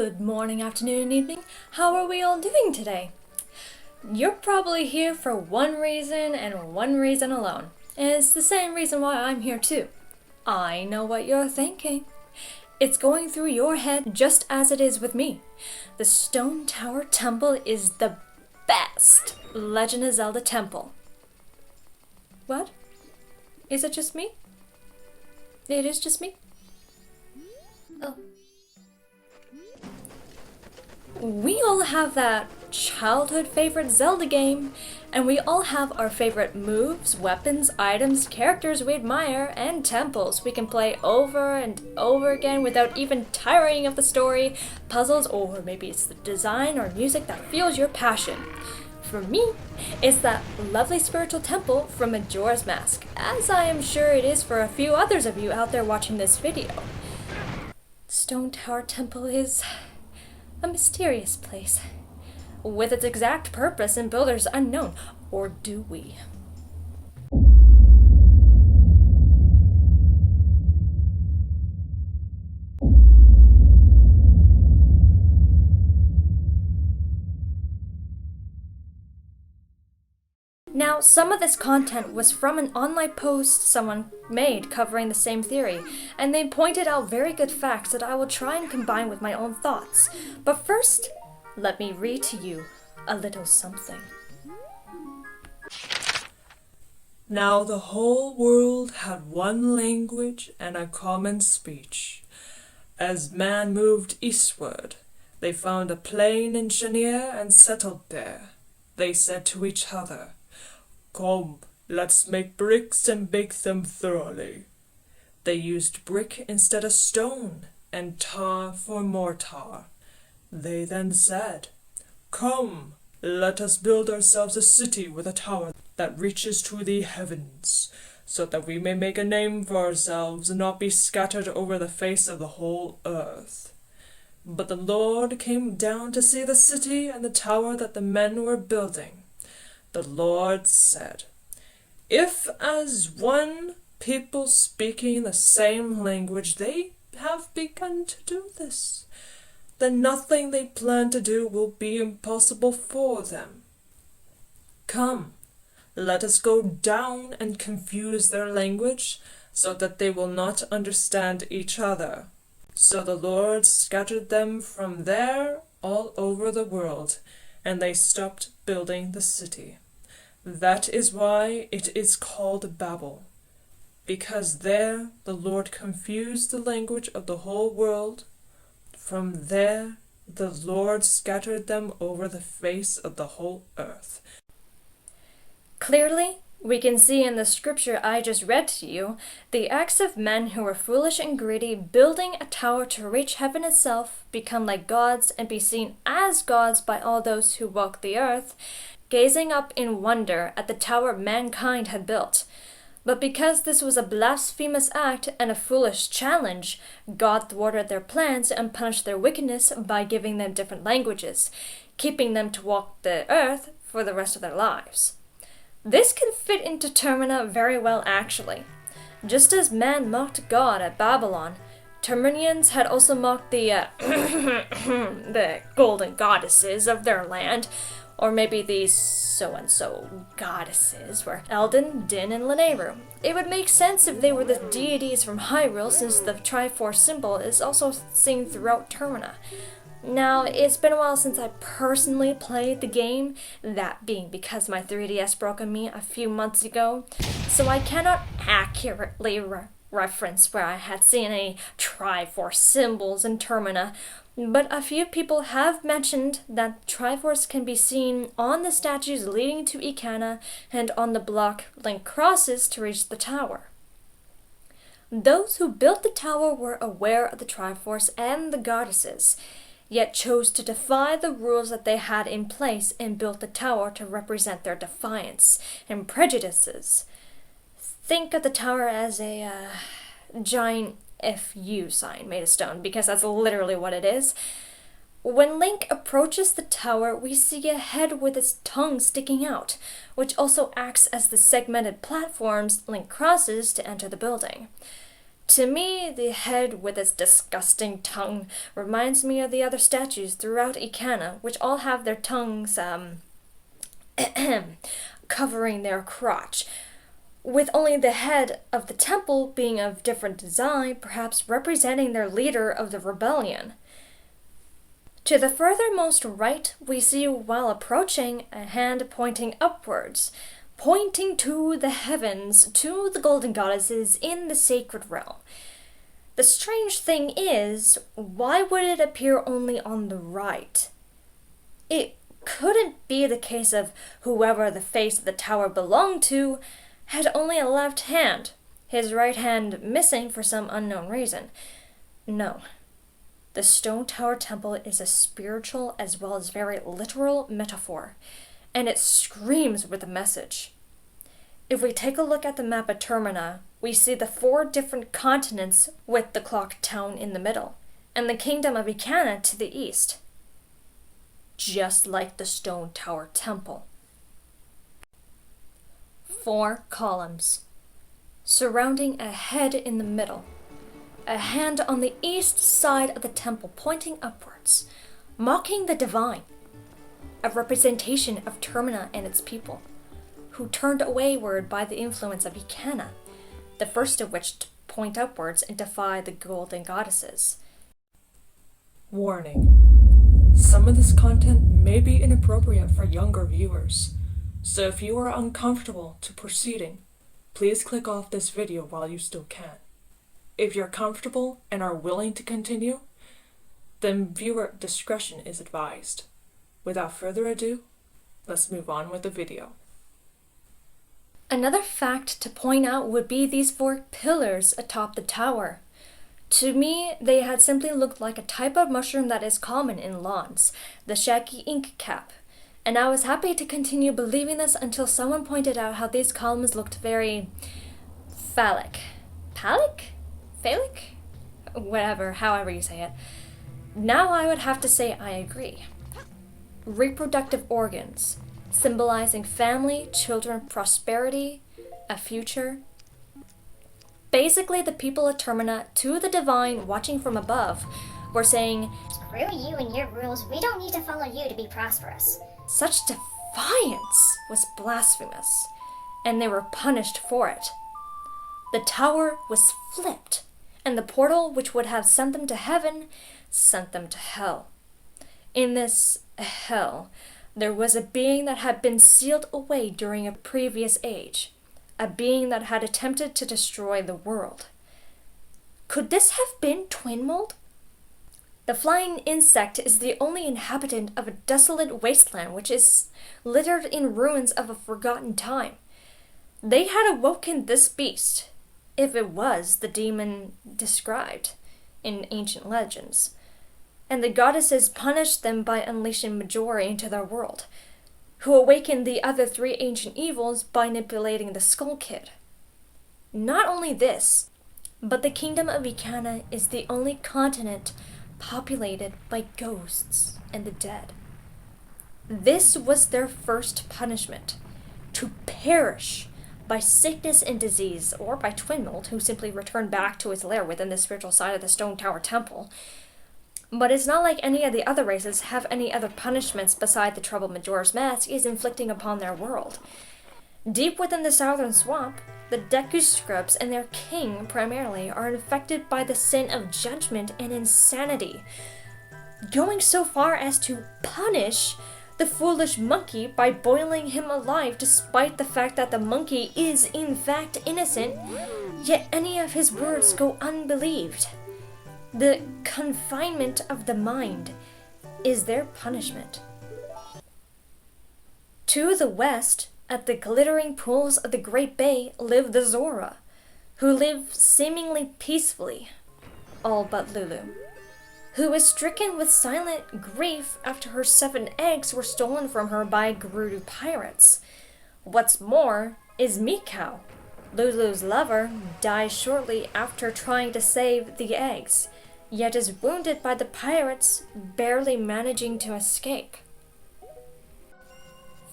Good morning, afternoon, and evening. How are we all doing today? You're probably here for one reason and one reason alone. And it's the same reason why I'm here too. I know what you're thinking. It's going through your head just as it is with me. The Stone Tower Temple is the best Legend of Zelda temple. What? Is it just me? It is just me? Oh. We all have that childhood favorite Zelda game, and we all have our favorite moves, weapons, items, characters we admire, and temples we can play over and over again without even tiring of the story, puzzles, or maybe it's the design or music that fuels your passion. For me, it's that lovely spiritual temple from Majora's Mask, as I am sure it is for a few others of you out there watching this video. Stone Tower Temple is a mysterious place, with its exact purpose and builders unknown, or do we? Now, some of this content was from an online post someone made covering the same theory, and they pointed out very good facts that I will try and combine with my own thoughts. But first, let me read to you a little something. Now the whole world had one language and a common speech. As man moved eastward, they found a plain in Chenier and settled there. They said to each other, "Come, let's make bricks and bake them thoroughly." They used brick instead of stone, and tar for mortar. They then said, "Come, let us build ourselves a city with a tower that reaches to the heavens, so that we may make a name for ourselves and not be scattered over the face of the whole earth." But the Lord came down to see the city and the tower that the men were building. The Lord said, "If as one people speaking the same language they have begun to do this, then nothing they plan to do will be impossible for them. Come, let us go down and confuse their language, so that they will not understand each other." So the Lord scattered them from there all over the world, and they stopped building the city. That is why it is called Babel, because there the Lord confused the language of the whole world. From there the Lord scattered them over the face of the whole earth. Clearly, we can see in the scripture I just read to you the acts of men who were foolish and greedy, building a tower to reach heaven itself, become like gods, and be seen as gods by all those who walk the earth, gazing up in wonder at the tower mankind had built. But because this was a blasphemous act and a foolish challenge, God thwarted their plans and punished their wickedness by giving them different languages, keeping them to walk the earth for the rest of their lives. This can fit into Termina very well, actually. Just as man mocked God at Babylon, Terminians had also mocked the golden goddesses of their land, or maybe these so-and-so goddesses were Eldin, Din, and Lanayru. It would make sense if they were the deities from Hyrule, since the Triforce symbol is also seen throughout Termina. Now, it's been a while since I personally played the game, that being because my 3DS broke on me a few months ago, so I cannot accurately reference where I had seen any Triforce symbols in Termina, but a few people have mentioned that Triforce can be seen on the statues leading to Ikana and on the block Link crosses to reach the tower. Those who built the tower were aware of the Triforce and the goddesses, yet chose to defy the rules that they had in place and built the tower to represent their defiance and prejudices. Think of the tower as a giant FU sign made of stone, because that's literally what it is. When Link approaches the tower, we see a head with its tongue sticking out, which also acts as the segmented platforms Link crosses to enter the building. To me, the head with its disgusting tongue reminds me of the other statues throughout Ikana, which all have their tongues, covering their crotch, with only the head of the temple being of different design, perhaps representing their leader of the rebellion. To the furthermost right, we see while approaching a hand pointing upwards, pointing to the heavens, to the golden goddesses in the sacred realm. The strange thing is, why would it appear only on the right? It couldn't be the case of whoever the face of the tower belonged to had only a left hand, his right hand missing for some unknown reason. No. The Stone Tower Temple is a spiritual as well as very literal metaphor, and it screams with a message. If we take a look at the map of Termina, we see the 4 different continents with the clock town in the middle, and the kingdom of Ikana to the east. Just like the Stone Tower Temple. 4 columns, surrounding a head in the middle. A hand on the east side of the temple pointing upwards, mocking the divine, a representation of Termina and its people, who turned awayward by the influence of Ikana, the first of which to point upwards and defy the golden goddesses. Warning. Some of this content may be inappropriate for younger viewers, so if you are uncomfortable to proceeding, please click off this video while you still can. If you're comfortable and are willing to continue, then viewer discretion is advised. Without further ado, let's move on with the video. Another fact to point out would be these 4 pillars atop the tower. To me, they had simply looked like a type of mushroom that is common in lawns, the shaggy ink cap, and I was happy to continue believing this until someone pointed out how these columns looked very phallic. Phallic? Whatever, however you say it. Now I would have to say I agree. Reproductive organs, symbolizing family, children, prosperity, a future. Basically, the people of Termina, to the divine watching from above, were saying, "Screw you and your rules, we don't need to follow you to be prosperous." Such defiance was blasphemous, and they were punished for it. The tower was flipped, and the portal which would have sent them to heaven sent them to hell. In this hell, there was a being that had been sealed away during a previous age, a being that had attempted to destroy the world. Could this have been Twin Mold? The flying insect is the only inhabitant of a desolate wasteland which is littered in ruins of a forgotten time. They had awoken this beast, if it was the demon described in ancient legends, and the goddesses punished them by unleashing Majora into their world, who awakened the other 3 ancient evils by manipulating the Skull Kid. Not only this, but the kingdom of Ikana is the only continent populated by ghosts and the dead. This was their first punishment, to perish by sickness and disease, or by Twin Mold, who simply returned back to his lair within the spiritual side of the Stone Tower Temple. But it's not like any of the other races have any other punishments beside the trouble Majora's Mask is inflicting upon their world. Deep within the southern swamp, the Deku Scrubs and their king, primarily, are infected by the sin of judgment and insanity, going so far as to punish the foolish monkey by boiling him alive despite the fact that the monkey is in fact innocent, yet any of his words go unbelieved. The confinement of the mind is their punishment. To the west, at the glittering pools of the Great Bay, live the Zora, who live seemingly peacefully, all but Lulu, who is stricken with silent grief after her 7 eggs were stolen from her by Gerudo pirates. What's more is Mikau, Lulu's lover, dies shortly after trying to save the eggs, yet is wounded by the pirates, barely managing to escape.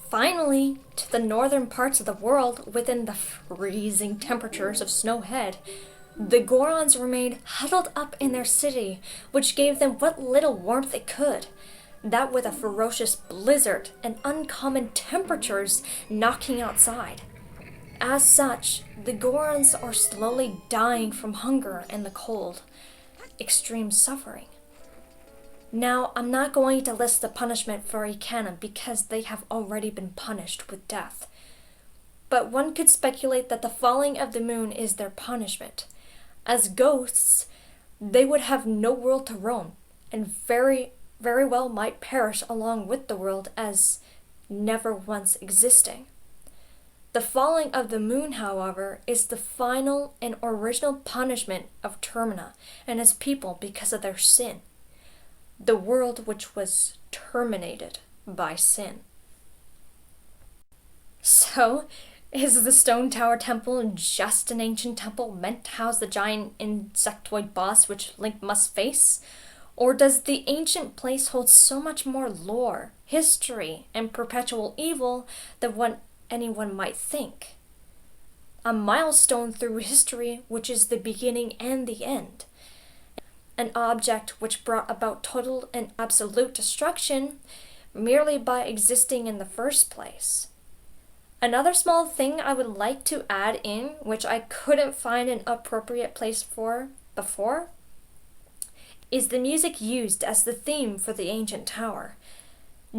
Finally, to the northern parts of the world, within the freezing temperatures of Snowhead, The Gorons remained huddled up in their city, which gave them what little warmth it could. That with a ferocious blizzard and uncommon temperatures knocking outside. As such, the Gorons are slowly dying from hunger and the cold. Extreme suffering. Now, I'm not going to list the punishment for Icana because they have already been punished with death. But one could speculate that the falling of the moon is their punishment. As ghosts, they would have no world to roam, and very well might perish along with the world as never once existing. The falling of the moon, however, is the final and original punishment of Termina and his people because of their sin. The world which was terminated by sin. So, is the Stone Tower Temple just an ancient temple meant to house the giant insectoid boss which Link must face? Or does the ancient place hold so much more lore, history, and perpetual evil than what anyone might think? A milestone through history which is the beginning and the end. An object which brought about total and absolute destruction merely by existing in the first place. Another small thing I would like to add in, which I couldn't find an appropriate place for before, is the music used as the theme for the ancient tower.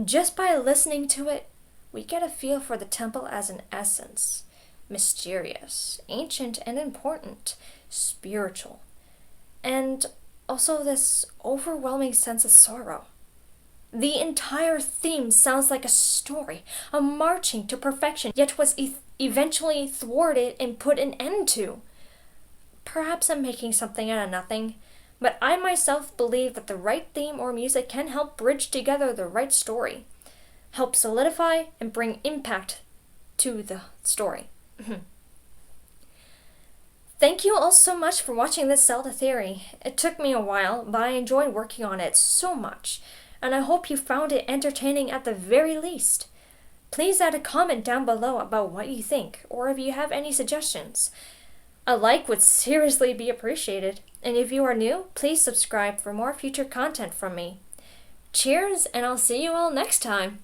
Just by listening to it, we get a feel for the temple as an essence, mysterious, ancient and important, spiritual, and also this overwhelming sense of sorrow. The entire theme sounds like a story, a marching to perfection, yet was eventually thwarted and put an end to. Perhaps I'm making something out of nothing, but I myself believe that the right theme or music can help bridge together the right story, help solidify and bring impact to the story. Thank you all so much for watching this Zelda theory. It took me a while, but I enjoyed working on it so much, and I hope you found it entertaining at the very least. Please add a comment down below about what you think, or if you have any suggestions. A like would seriously be appreciated, and if you are new, please subscribe for more future content from me. Cheers, and I'll see you all next time!